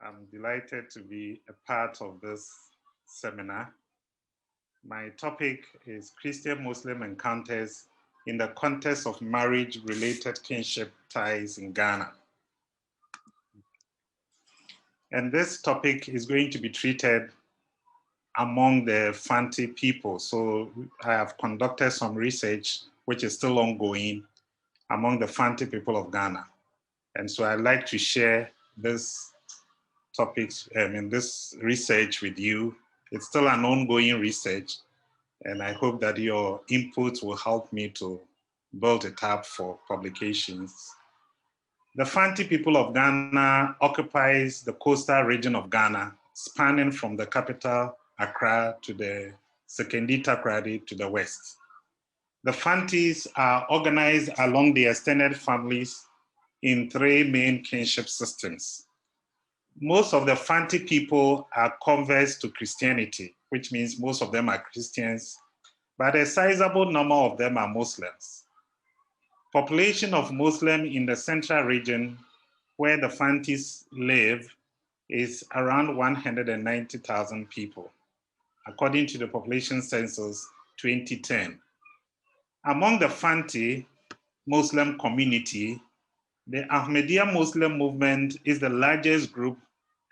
I'm delighted to be a part of this seminar. My topic is Christian-Muslim encounters in the context of marriage-related kinship ties in Ghana. And this topic is going to be treated among the Fanti people. So I have conducted some research, which is still ongoing, among the Fanti people of Ghana. And so I'd like to share this topics in this research with you. It's still an ongoing research, and I hope that your input will help me to build it up for publications. The Fanti people of Ghana occupies the coastal region of Ghana, spanning from the capital, Accra, to the Sekondi Takoradi to the west. The Fantis are organized along the extended families in three main kinship systems. Most of the Fanti people are converts to Christianity, which means most of them are Christians, but a sizable number of them are Muslims. Population of Muslims in the central region where the Fantis live is around 190,000 people, according to the population census 2010. Among the Fanti Muslim community, the Ahmadiyya Muslim movement is the largest group,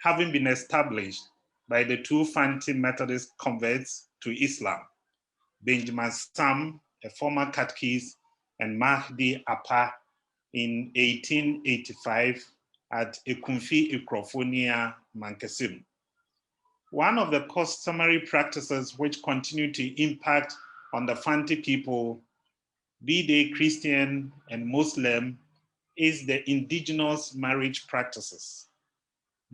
having been established by the two Fanti Methodist converts to Islam, Benjamin Sam, a former catechist, and Mahdi Apa in 1885 at Ekumfi Ikrofonia, Mankasim. One of the customary practices which continue to impact on the Fanti people, be they Christian and Muslim, is the indigenous marriage practices.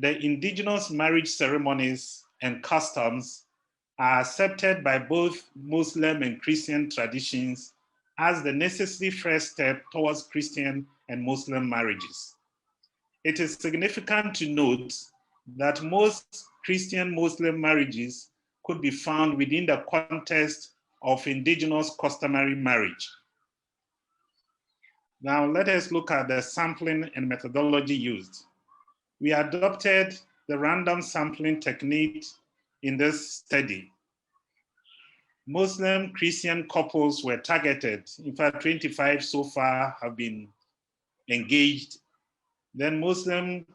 The indigenous marriage ceremonies and customs are accepted by both Muslim and Christian traditions as the necessary first step towards Christian and Muslim marriages. It is significant to note that most Christian-Muslim marriages could be found within the context of indigenous customary marriage. Now let us look at the sampling and methodology used. We adopted the random sampling technique in this study. Muslim Christian couples were targeted. In fact, 25 so far have been engaged. Then Muslim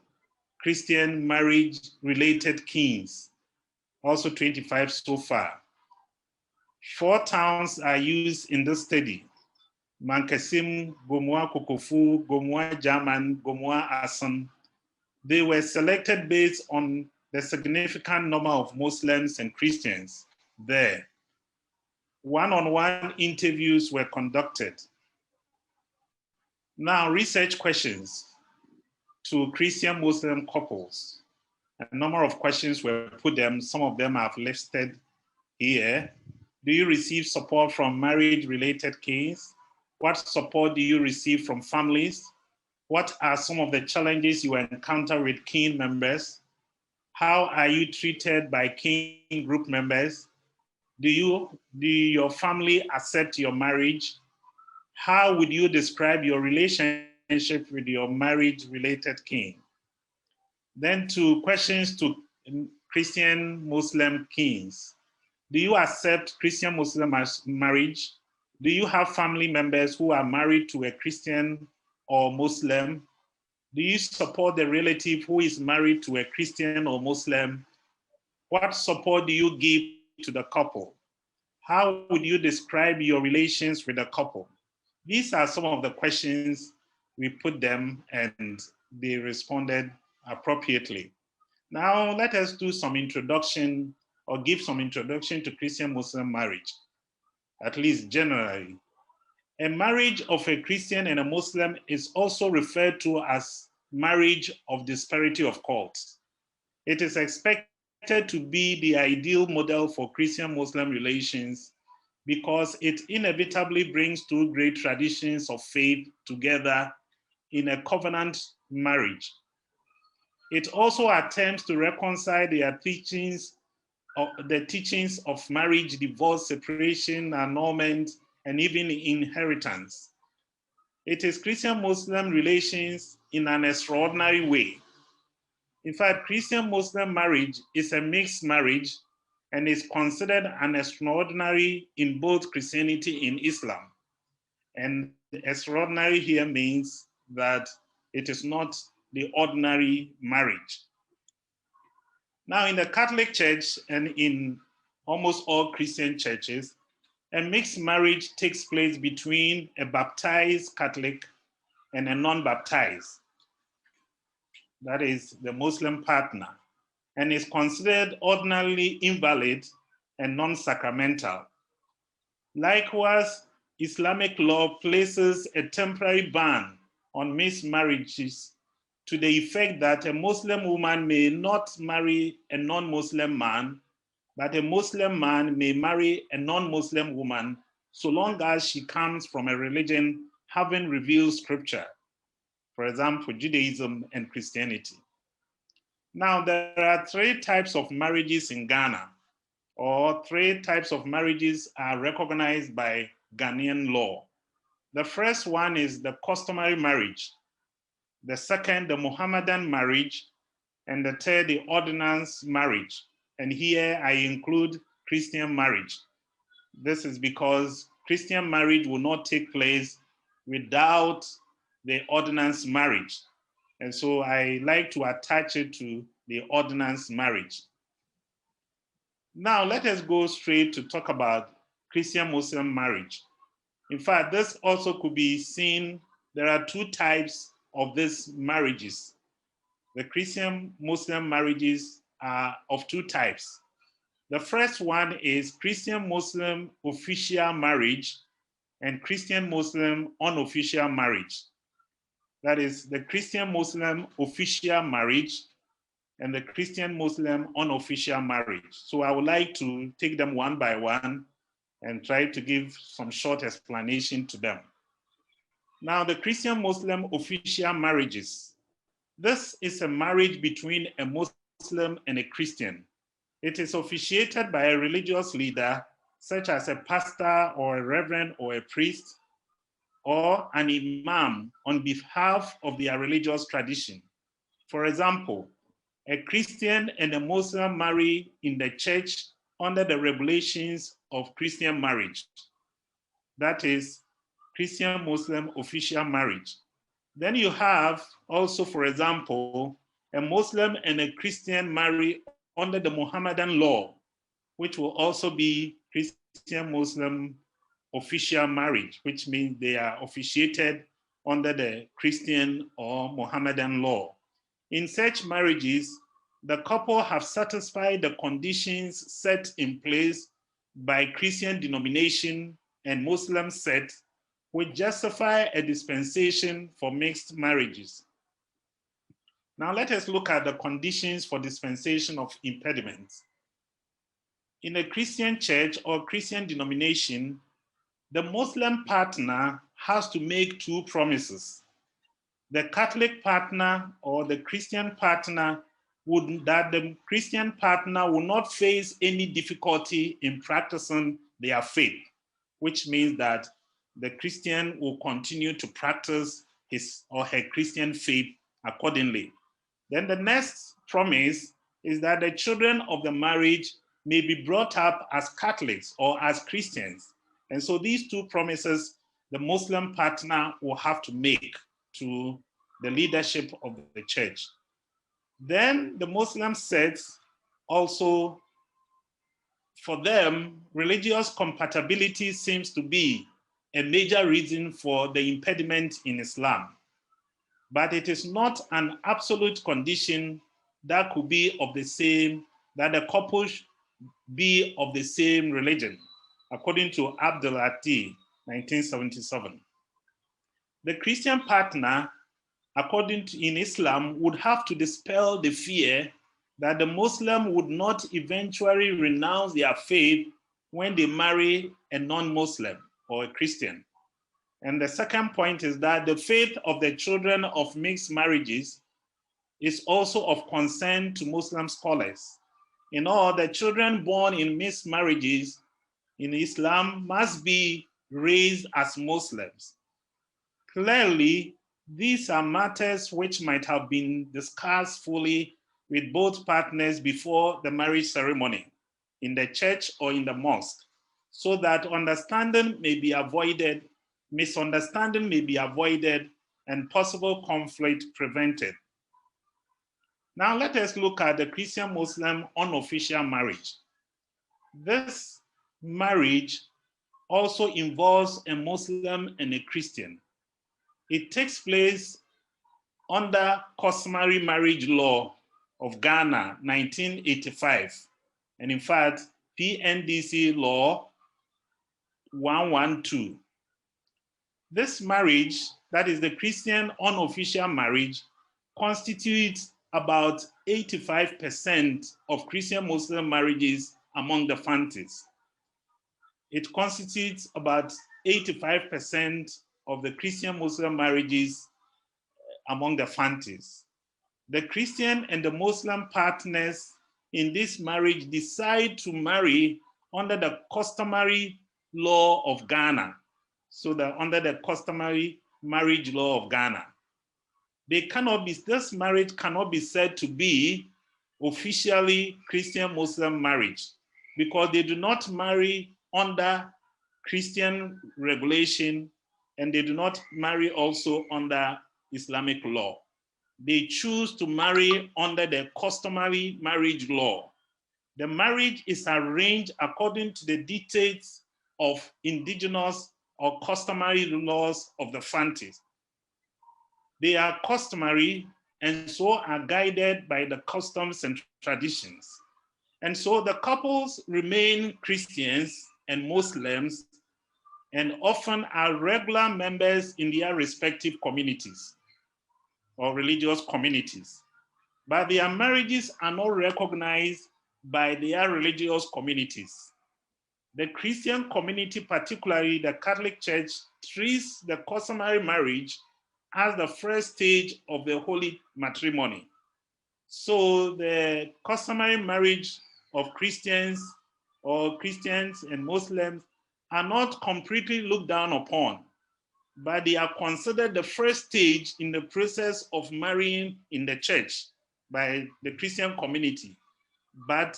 Christian marriage related kings, also 25 so far. 4 towns are used in this study: Mankasim, Gomua Kokofu, Gomua German, Gomua Asan. They were selected based on the significant number of Muslims and Christians there. One-on-one interviews were conducted. Now, research questions to Christian-Muslim couples. A number of questions were put them. Some of them I've listed here. Do you receive support from marriage-related kings? What support do you receive from families? What are some of the challenges you encounter with kin members? How are you treated by kin group members? Do your family accept your marriage? How would you describe your relationship with your marriage-related kin? Then 2 questions to Christian-Muslim kings. Do you accept Christian-Muslim marriage? Do you have family members who are married to a Christian or Muslim? Do you support the relative who is married to a Christian or Muslim? What support do you give to the couple? How would you describe your relations with the couple? These are some of the questions we put them and they responded appropriately. Now let us do some introduction or give some introduction to Christian-Muslim marriage, at least generally. A marriage of a Christian and a Muslim is also referred to as marriage of disparity of cults. It is expected to be the ideal model for Christian-Muslim relations because it inevitably brings 2 great traditions of faith together in a covenant marriage. It also attempts to reconcile the teachings of marriage, divorce, separation, annulment, and even inheritance. It is Christian-Muslim relations in an extraordinary way. In fact, Christian-Muslim marriage is a mixed marriage and is considered an extraordinary in both Christianity and Islam. And extraordinary here means that it is not the ordinary marriage. Now, in the Catholic Church and in almost all Christian churches, a mixed marriage takes place between a baptized Catholic and a non-baptized, that is the Muslim partner, and is considered ordinarily invalid and non-sacramental. Likewise, Islamic law places a temporary ban on mixed marriages to the effect that a Muslim woman may not marry a non-Muslim man, but a Muslim man may marry a non-Muslim woman so long as she comes from a religion having revealed scripture, for example, Judaism and Christianity. Now, there are three types of marriages in Ghana, or three types of marriages are recognized by Ghanaian law. The first one is the customary marriage, the second, the Mohammedan marriage, and the third, the ordinance marriage. And here I include Christian marriage. This is because Christian marriage will not take place without the ordinance marriage. And so I like to attach it to the ordinance marriage. Now let us go straight to talk about Christian-Muslim marriage. In fact, this also could be seen, there are two types of these marriages. The Christian-Muslim marriages are of two types. The first one is Christian-Muslim official marriage and Christian-Muslim unofficial marriage. That is the Christian-Muslim official marriage and the Christian-Muslim unofficial marriage. So I would like to take them one by one and try to give some short explanation to them. Now, the Christian-Muslim official marriages. This is a marriage between a Muslim and a Christian. It is officiated by a religious leader, such as a pastor or a reverend or a priest, or an imam on behalf of their religious tradition. For example, a Christian and a Muslim marry in the church under the regulations of Christian marriage. That is Christian-Muslim official marriage. Then you have also, for example, a Muslim and a Christian marry under the Mohammedan law, which will also be Christian-Muslim official marriage, which means they are officiated under the Christian or Mohammedan law. In such marriages, the couple have satisfied the conditions set in place by Christian denomination and Muslim sect, which justify a dispensation for mixed marriages. Now let us look at the conditions for dispensation of impediments. In a Christian church or Christian denomination, the Muslim partner has to make two promises. The Catholic partner or the Christian partner that the Christian partner will not face any difficulty in practicing their faith, which means that the Christian will continue to practice his or her Christian faith accordingly. Then the next promise is that the children of the marriage may be brought up as Catholics or as Christians. And so these two promises, the Muslim partner will have to make to the leadership of the church. Then the Muslim sects also, for them, religious compatibility seems to be a major reason for the impediment in Islam. But it is not an absolute condition that could be of the same, that the couple be of the same religion, according to Abdul Ati, 1977. The Christian partner, according to in Islam, would have to dispel the fear that the Muslim would not eventually renounce their faith when they marry a non-Muslim or a Christian. And the second point is that the faith of the children of mixed marriages is also of concern to Muslim scholars. In all, the children born in mixed marriages in Islam must be raised as Muslims. Clearly, these are matters which might have been discussed fully with both partners before the marriage ceremony in the church or in the mosque, so that understanding may be avoided, misunderstanding may be avoided, and possible conflict prevented. Now let us look at the Christian-Muslim unofficial marriage. This marriage also involves a Muslim and a Christian. It takes place under customary marriage law of Ghana, 1985. And in fact, PNDC law 112. This marriage, that is the Christian unofficial marriage, constitutes about 85% of Christian Muslim marriages among the Fantis. It constitutes about 85% of the Christian Muslim marriages among the Fantis. The Christian and the Muslim partners in this marriage decide to marry under the customary law of Ghana. So that under the customary marriage law of Ghana. This marriage cannot be said to be officially Christian-Muslim marriage because they do not marry under Christian regulation and they do not marry also under Islamic law. They choose to marry under the customary marriage law. The marriage is arranged according to the dictates of indigenous or customary laws of the Fantis. They are customary and so are guided by the customs and traditions. And so the couples remain Christians and Muslims and often are regular members in their respective communities or religious communities. But their marriages are not recognized by their religious communities. The Christian community, particularly the Catholic Church, treats the customary marriage as the first stage of the holy matrimony. So the customary marriage of Christians or Christians and Muslims are not completely looked down upon, but they are considered the first stage in the process of marrying in the church by the Christian community. But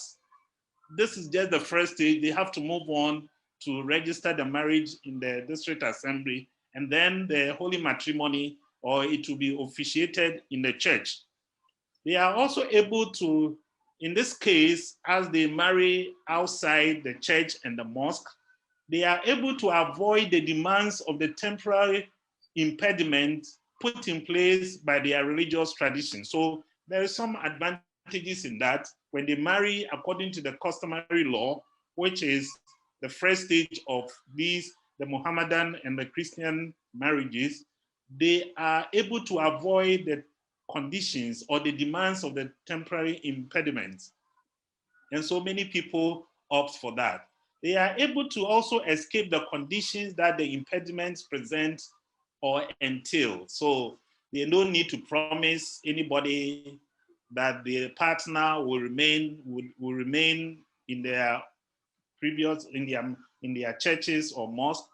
this is just the first stage. They have to move on to register the marriage in the district assembly, and then the holy matrimony, or it will be officiated in the church. They are also able to, in this case, as they marry outside the church and the mosque, they are able to avoid the demands of the temporary impediment put in place by their religious tradition. So there is some advantages in that. When they marry according to the customary law, which is the first stage of these, the Muhammadan and the Christian marriages, they are able to avoid the conditions or the demands of the temporary impediments. And so many people opt for that. They are able to also escape the conditions that the impediments present or entail. So they don't need to promise anybody that the partner will remain in their previous, in their churches or mosques.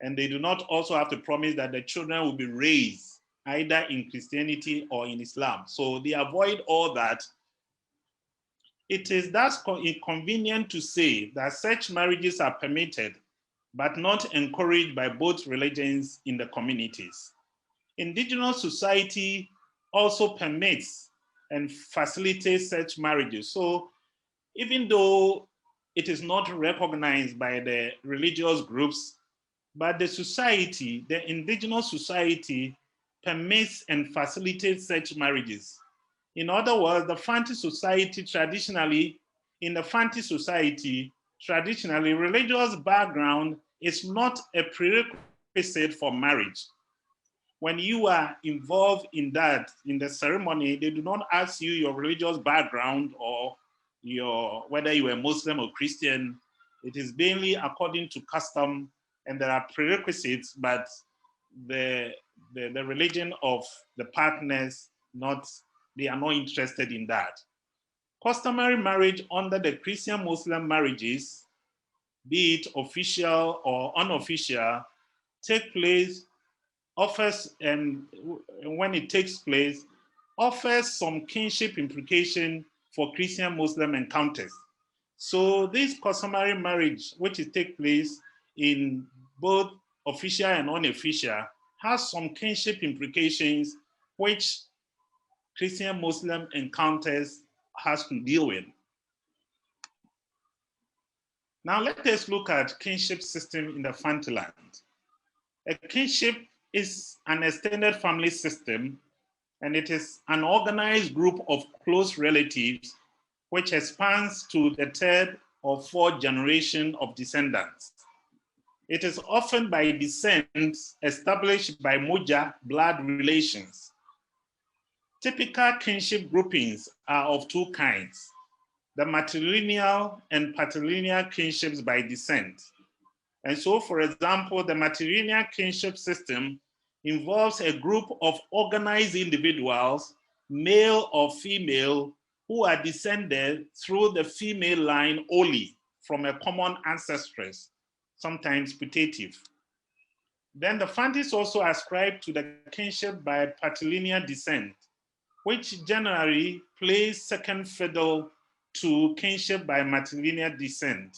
And they do not also have to promise that the children will be raised either in Christianity or in Islam. So they avoid all that. It is thus inconvenient to say that such marriages are permitted, but not encouraged by both religions in the communities. Indigenous society also permits and facilitates such marriages. So even though it is not recognized by the religious groups, but the society, the indigenous society, permits and facilitates such marriages. In other words, the Fanti society traditionally, religious background is not a prerequisite for marriage. When you are involved in that, in the ceremony, they do not ask you your religious background or whether you are Muslim or Christian. It is mainly according to custom, and there are prerequisites, but the religion of the partners, they are not interested in that. Customary marriage under the Christian-Muslim marriages, be it official or unofficial, take place, when it takes place, offers some kinship implication for Christian-Muslim encounters. So this customary marriage, which takes place in both official and unofficial, has some kinship implications which Christian-Muslim encounters has to deal with. Now let us look at kinship system in the Fantiland. A kinship is an extended family system, and it is an organized group of close relatives which expands to the third or fourth generation of descendants. It is often by descent established by moja, blood relations. Typical kinship groupings are of two kinds: the matrilineal and patrilineal kinships by descent. And so, for example, the matrilineal kinship system involves a group of organized individuals, male or female, who are descended through the female line only from a common ancestress, sometimes putative. Then the Fantis also ascribe to the kinship by patrilineal descent, which generally plays second fiddle to kinship by matrilineal descent.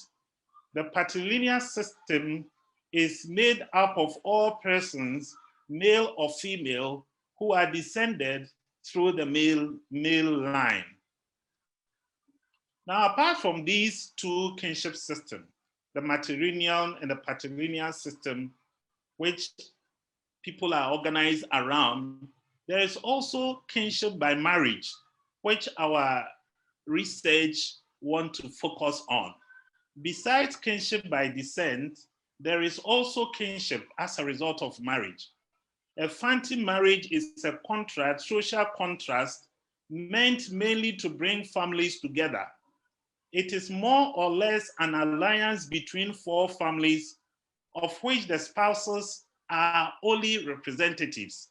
The patrilineal system is made up of all persons, male or female, who are descended through the male line. Now, apart from these two kinship systems, the matrilineal and the patrilineal system, which people are organized around, there is also kinship by marriage, which our research want to focus on. Besides kinship by descent, there is also kinship as a result of marriage. A Fanti marriage is a contract, social contrast, meant mainly to bring families together. It is more or less an alliance between four families, of which the spouses are only representatives.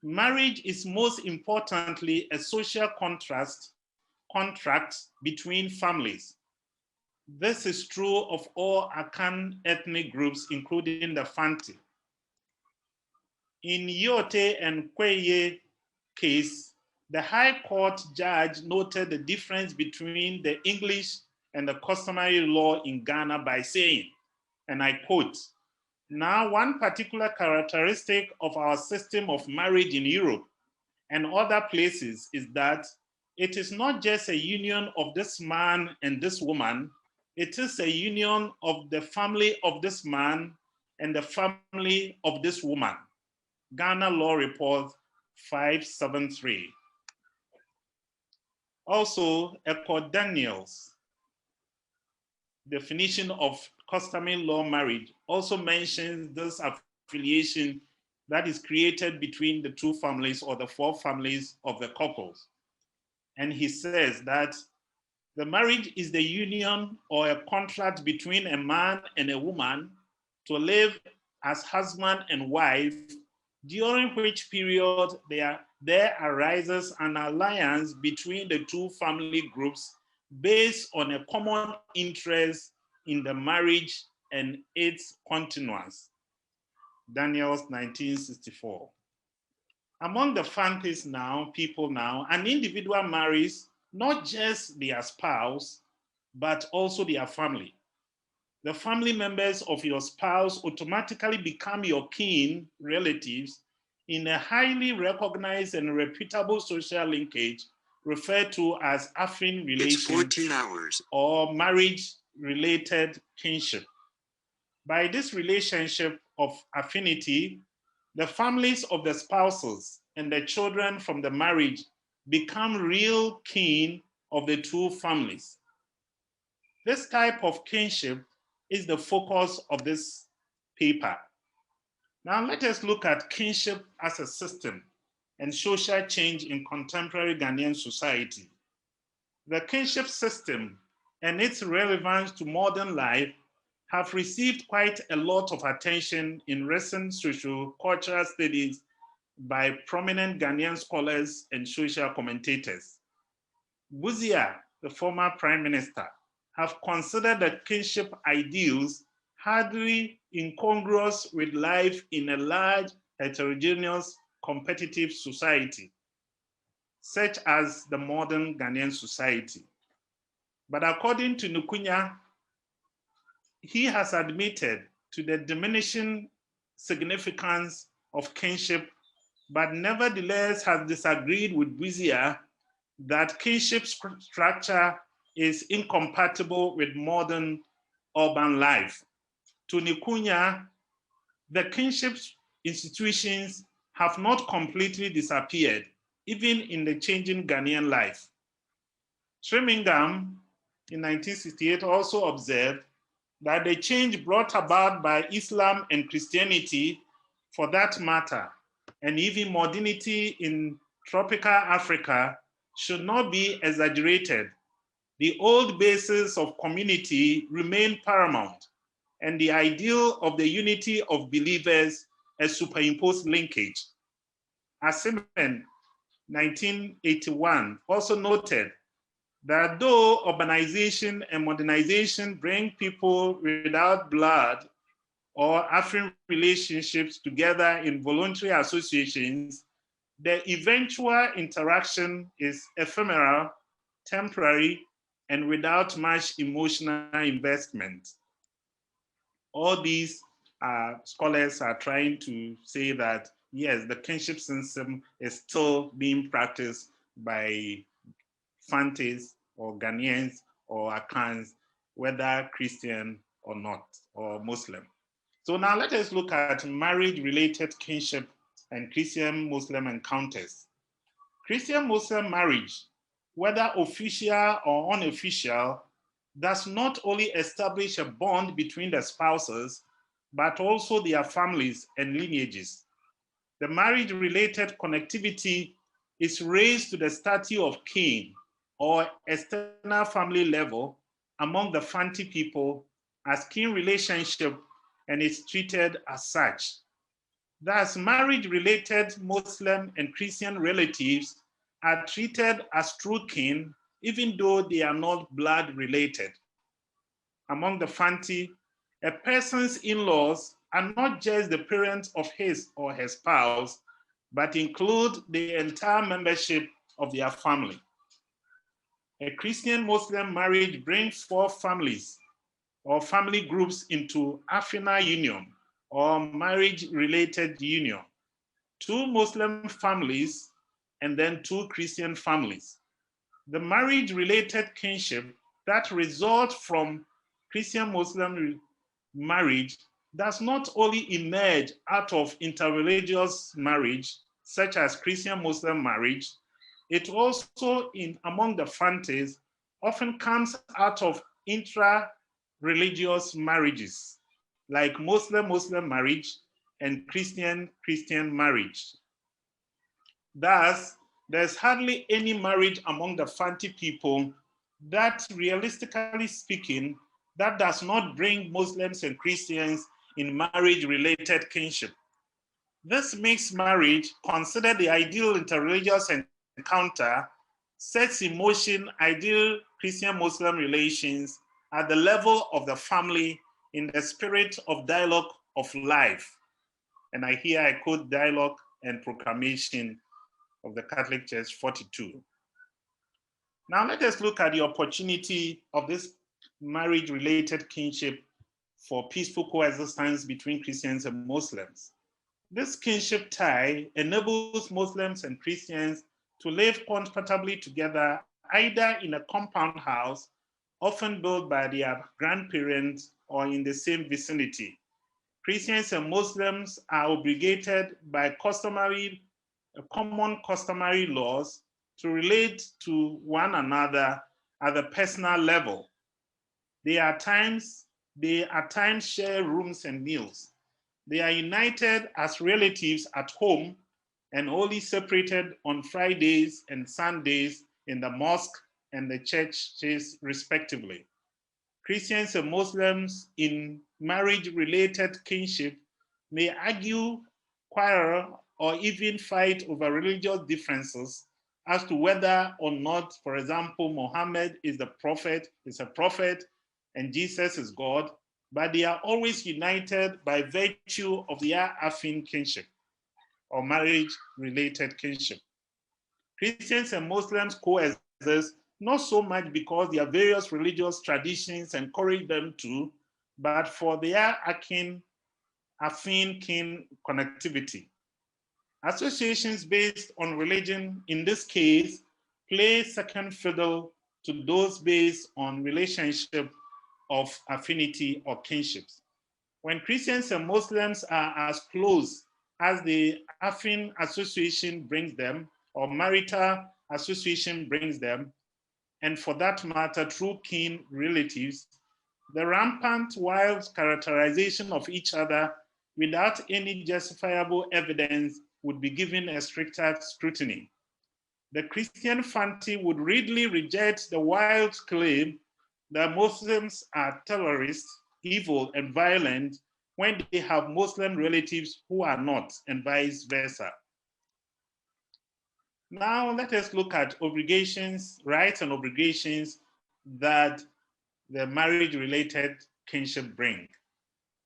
Marriage is most importantly a social contract between families. This is true of all Akan ethnic groups, including the Fanti. In Yote and Kweye case, the High Court judge noted the difference between the English and the customary law in Ghana by saying, and I quote, "Now, one particular characteristic of our system of marriage in Europe and other places is that it is not just a union of this man and this woman, it is a union of the family of this man and the family of this woman." Ghana Law Report 573. Also, Ecco Daniels' definition of customary law marriage also mentions this affiliation that is created between the two families or the four families of the couples. And he says that the marriage is the union or a contract between a man and a woman to live as husband and wife, during which period there arises an alliance between the two family groups based on a common interest in the marriage and its continuance. Daniels, 1964. Among the Fantis people now, an individual marries not just their spouse, but also their family. The family members of your spouse automatically become your kin relatives in a highly recognized and reputable social linkage referred to as affin relations or marriage-related kinship. By this relationship of affinity, the families of the spouses and the children from the marriage become real kin of the two families. This type of kinship is the focus of this paper. Now let us look at kinship as a system and social change in contemporary Ghanaian society. The kinship system and its relevance to modern life have received quite a lot of attention in recent socio-cultural studies by prominent Ghanaian scholars and social commentators. Buzia, the former prime minister, have considered the kinship ideals hardly incongruous with life in a large, heterogeneous, competitive society. such as the modern Ghanaian society. But according to Nukunya, he has admitted to the diminishing significance of kinship, but nevertheless has disagreed with Busia that kinship structure is incompatible with modern urban life. To Nukunya, the kinship institutions have not completely disappeared, even in the changing Ghanaian life. Trimingham in 1968 also observed that the change brought about by Islam and Christianity, for that matter, and even modernity in tropical Africa should not be exaggerated. The old basis of community remained paramount, and the ideal of the unity of believers a superimposed linkage. Asimen, 1981, also noted that though urbanization and modernization bring people without blood or African relationships together in voluntary associations, the eventual interaction is ephemeral, temporary, and without much emotional investment. All these scholars are trying to say that, yes, the kinship system is still being practiced by Fantes or Ghanaians or Akrans, whether Christian or not, or Muslim. So now let us look at marriage-related kinship and Christian-Muslim encounters. Christian-Muslim marriage, whether official or unofficial, does not only establish a bond between the spouses, but also their families and lineages. The marriage-related connectivity is raised to the status of kin or external family level among the Fanti people as kin relationship, and is treated as such. Thus, marriage-related Muslim and Christian relatives are treated as true kin, even though they are not blood related. Among the Fanti, a person's in-laws are not just the parents of his or her spouse, but include the entire membership of their family. A Christian-Muslim marriage brings four families or family groups into affinal union or marriage-related union, two Muslim families, and then two Christian families. The marriage-related kinship that results from Christian-Muslim marriage does not only emerge out of interreligious marriage, such as Christian-Muslim marriage, it also, among the Fantes, often comes out of intra-religious marriages, like Muslim-Muslim marriage and Christian-Christian marriage. Thus, there's hardly any marriage among the Fanti people that, realistically speaking, that does not bring Muslims and Christians in marriage-related kinship. This mixed marriage, considered the ideal interreligious encounter, sets in motion ideal Christian-Muslim relations at the level of the family in the spirit of dialogue of life. And I quote Dialogue and Proclamation of the Catholic Church 42. Now let us look at the opportunity of this marriage-related kinship for peaceful coexistence between Christians and Muslims. This kinship tie enables Muslims and Christians to live comfortably together, either in a compound house, often built by their grandparents, or in the same vicinity. Christians and Muslims are obligated by common customary laws to relate to one another at the personal level. They at times share rooms and meals. They are united as relatives at home and only separated on Fridays and Sundays in the mosque and the churches respectively. Christians and Muslims in marriage-related kinship may argue, quarrel, or even fight over religious differences as to whether or not, for example, Muhammad is a prophet, and Jesus is God, but they are always united by virtue of their affin kinship or marriage-related kinship. Christians and Muslims coexist, not so much because their various religious traditions encourage them to, but for their affine kin connectivity. Associations based on religion, in this case, play second fiddle to those based on relationship of affinity or kinships. When Christians and Muslims are as close as the affine association brings them, or marital association brings them, and for that matter, true kin relatives, the rampant wild characterization of each other without any justifiable evidence would be given a stricter scrutiny. The Christian Fanti would readily reject the wild claim that Muslims are terrorists, evil, and violent when they have Muslim relatives who are not, and vice versa. Now let us look at obligations, rights and obligations that the marriage-related kinship bring.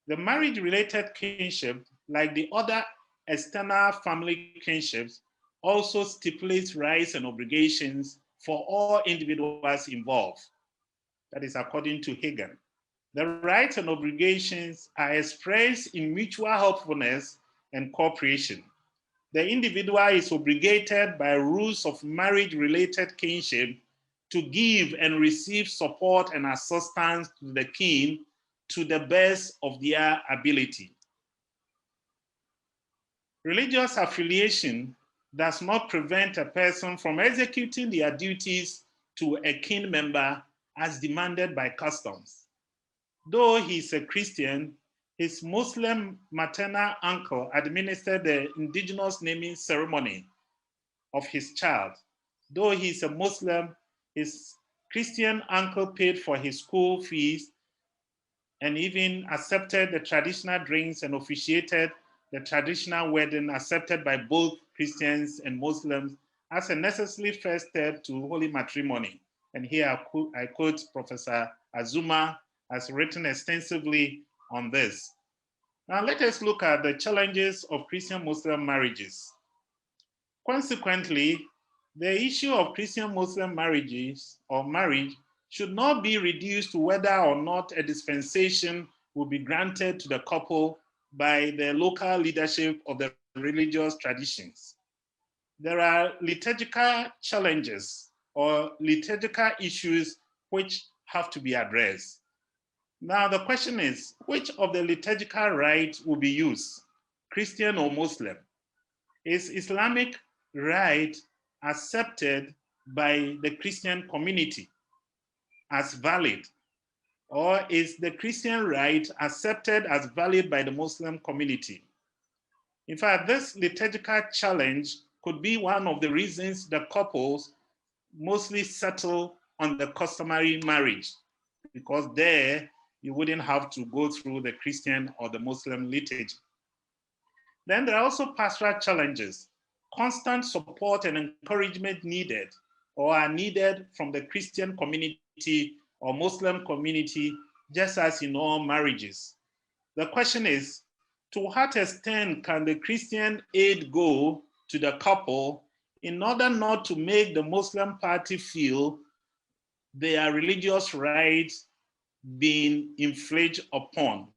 The marriage-related kinship, like the other external family kinships, also stipulates rights and obligations for all individuals involved. That is according to Hagen. The rights and obligations are expressed in mutual helpfulness and cooperation. The individual is obligated by rules of marriage-related kinship to give and receive support and assistance to the kin to the best of their ability. Religious affiliation does not prevent a person from executing their duties to a kin member as demanded by customs. Though he is a Christian, his Muslim maternal uncle administered the indigenous naming ceremony of his child. Though he is a Muslim, his Christian uncle paid for his school fees and even accepted the traditional drinks and officiated the traditional wedding accepted by both Christians and Muslims as a necessary first step to holy matrimony. And here I quote Professor Azuma has written extensively on this. Now let us look at the challenges of Christian-Muslim marriages. Consequently, the issue of Christian-Muslim marriages or marriage should not be reduced to whether or not a dispensation will be granted to the couple by the local leadership of the religious traditions. There are liturgical challenges or liturgical issues which have to be addressed. Now the question is, which of the liturgical rites will be used, Christian or Muslim? Is Islamic rite accepted by the Christian community as valid? Or is the Christian rite accepted as valid by the Muslim community? In fact, this liturgical challenge could be one of the reasons the couples mostly settle on the customary marriage, because there you wouldn't have to go through the Christian or the Muslim liturgy. Then there are also pastoral challenges. Constant support and encouragement needed or are needed from the Christian community or Muslim community, just as in all marriages. The question is, to what extent can the Christian aid go to the couple in order not to make the Muslim party feel their religious rights being infringed upon?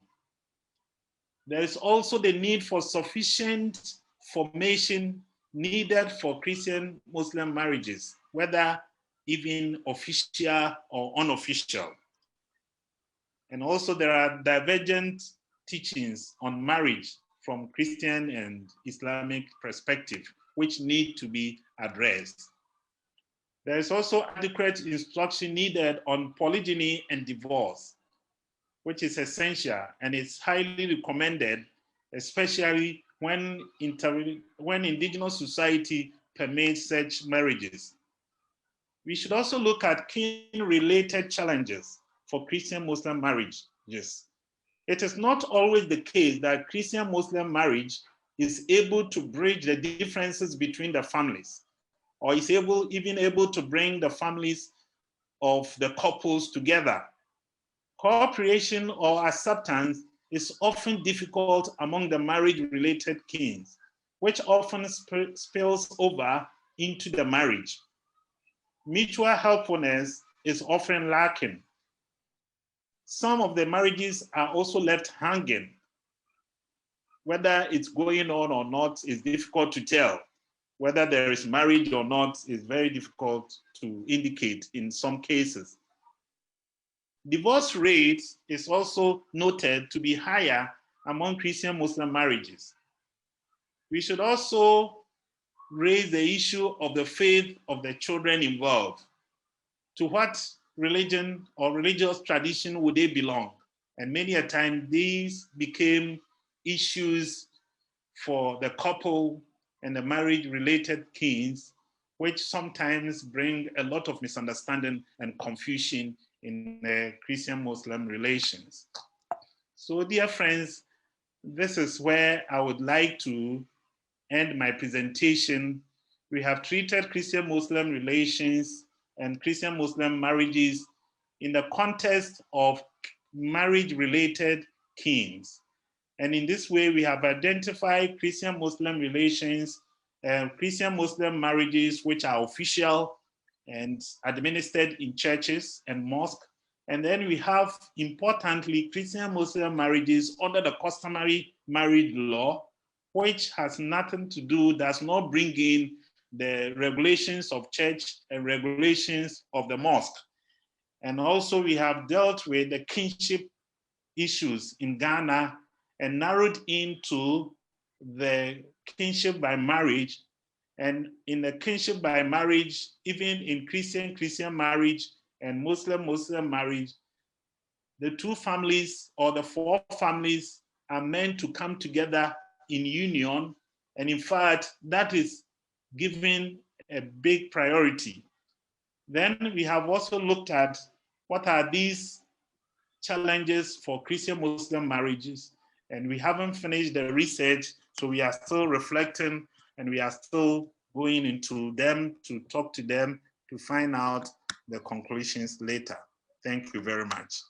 There is also the need for sufficient formation needed for Christian Muslim marriages, whether even official or unofficial. And also there are divergent teachings on marriage from Christian and Islamic perspective, which need to be addressed. There is also adequate instruction needed on polygyny and divorce, which is essential and is highly recommended, especially when indigenous society permits such marriages. We should also look at kin-related challenges for Christian-Muslim marriages. It is not always the case that Christian-Muslim marriage is able to bridge the differences between the families, or is even able to bring the families of the couples together. Cooperation or acceptance is often difficult among the marriage-related kins, which often spills over into the marriage. Mutual helpfulness is often lacking. Some of the marriages are also left hanging. Whether it's going on or not is difficult to tell. Whether there is marriage or not is very difficult to indicate in some cases. Divorce rate is also noted to be higher among Christian Muslim marriages. We should also raise the issue of the faith of the children involved. To what religion or religious tradition would they belong? And many a time these became issues for the couple and the marriage-related kings, which sometimes bring a lot of misunderstanding and confusion in the Christian-Muslim relations. So, dear friends, this is where I would like to end my presentation. We have treated Christian-Muslim relations and Christian-Muslim marriages in the context of marriage-related kings. And in this way, we have identified Christian-Muslim relations, Christian-Muslim marriages, which are official and administered in churches and mosques. And then we have, importantly, Christian-Muslim marriages under the customary marriage law, which has nothing to do, does not bring in the regulations of church and regulations of the mosque. And also we have dealt with the kinship issues in Ghana and narrowed into the kinship by marriage. And in the kinship by marriage, even in Christian marriage and Muslim marriage, the two families or the four families are meant to come together in union. And in fact, that is given a big priority. Then we have also looked at what are these challenges for Christian-Muslim marriages, and we haven't finished the research, so we are still reflecting and we are still going into them to talk to them to find out the conclusions later. Thank you very much.